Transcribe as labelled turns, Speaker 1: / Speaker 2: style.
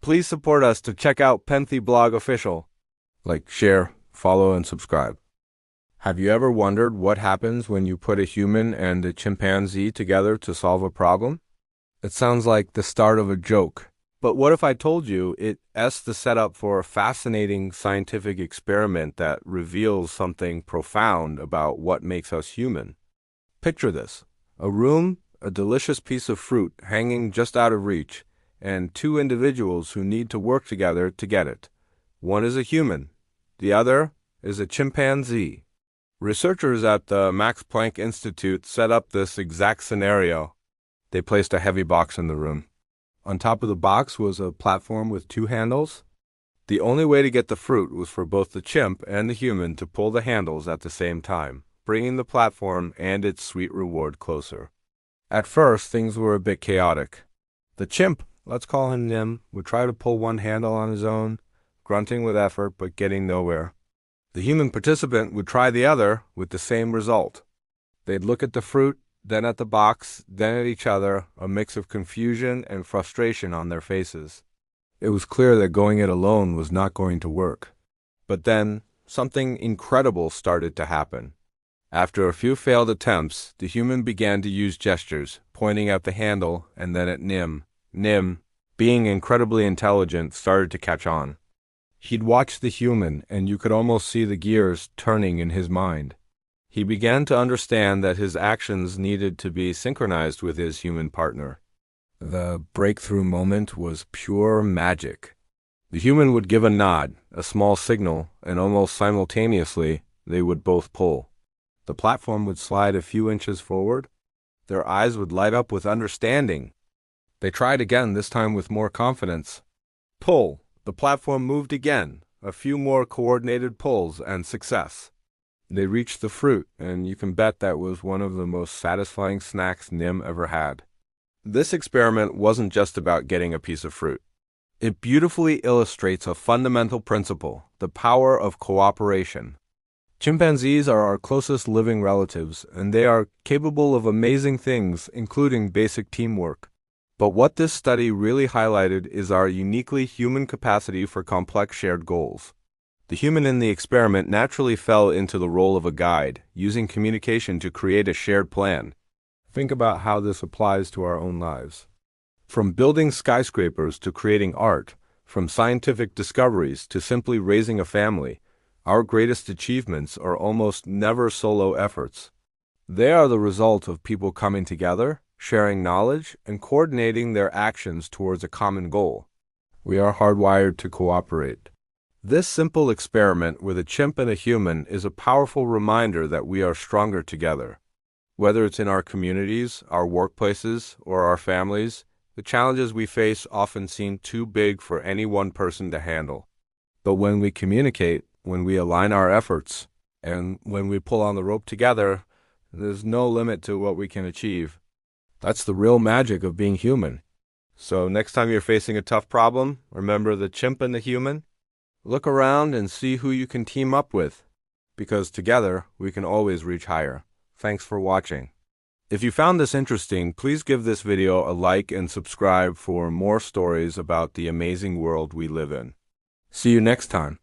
Speaker 1: Please support us to check out pentheblogofficial. Like, share, follow, and subscribe. Have you ever wondered what happens when you put a human and a chimpanzee together to solve a problem? It sounds like the start of a joke. But what if I told you it's the setup for a fascinating scientific experiment that reveals something profound about what makes us human? Picture this: a room, a delicious piece of fruit hanging just out of reach, and two individuals who need to work together to get it. One is a human, the other is a chimpanzee. Researchers at the Max Planck Institute set up this exact scenario. They placed a heavy box in the room. On top of the box was a platform with two handles. The only way to get the fruit was for both the chimp and the human to pull the handles at the same time, bringing the platform and its sweet reward closer. At first, things were a bit chaotic. The chimp, let's call him Nim, would try to pull one handle on his own, grunting with effort but getting nowhere. The human participant would try the other with the same result. They'd look at the fruit, then at the box, then at each other, a mix of confusion and frustration on their faces. It was clear that going it alone was not going to work. But then, something incredible started to happen. After a few failed attempts, the human began to use gestures, pointing at the handle and then at Nim. Nim, being incredibly intelligent, started to catch on. He'd watch the human, and you could almost see the gears turning in his mind. He began to understand that his actions needed to be synchronized with his human partner. The breakthrough moment was pure magic. The human would give a nod, a small signal, and almost simultaneously, they would both pull. The platform would slide a few inches forward. Their eyes would light up with understanding. They tried again, this time with more confidence. Pull. The platform moved again. A few more coordinated pulls and success. They reached the fruit, and you can bet that was one of the most satisfying snacks Nim ever had. This experiment wasn't just about getting a piece of fruit. It beautifully illustrates a fundamental principle, the power of cooperation. Chimpanzees are our closest living relatives, and they are capable of amazing things, including basic teamwork. But what this study really highlighted is our uniquely human capacity for complex shared goals. The human in the experiment naturally fell into the role of a guide, using communication to create a shared plan. Think about how this applies to our own lives. From building skyscrapers to creating art, from scientific discoveries to simply raising a family, our greatest achievements are almost never solo efforts. They are the result of people coming together, sharing knowledge, and coordinating their actions towards a common goal. We are hardwired to cooperate. This simple experiment with a chimp and a human is a powerful reminder that we are stronger together. Whether it's in our communities, our workplaces, or our families, the challenges we face often seem too big for any one person to handle. But when we communicate, when we align our efforts, and when we pull on the rope together, there's no limit to what we can achieve. That's the real magic of being human. So next time you're facing a tough problem, remember the chimp and the human. Look around and see who you can team up with, because together we can always reach higher. Thanks for watching. If you found this interesting, please give this video a like and subscribe for more stories about the amazing world we live in. See you next time.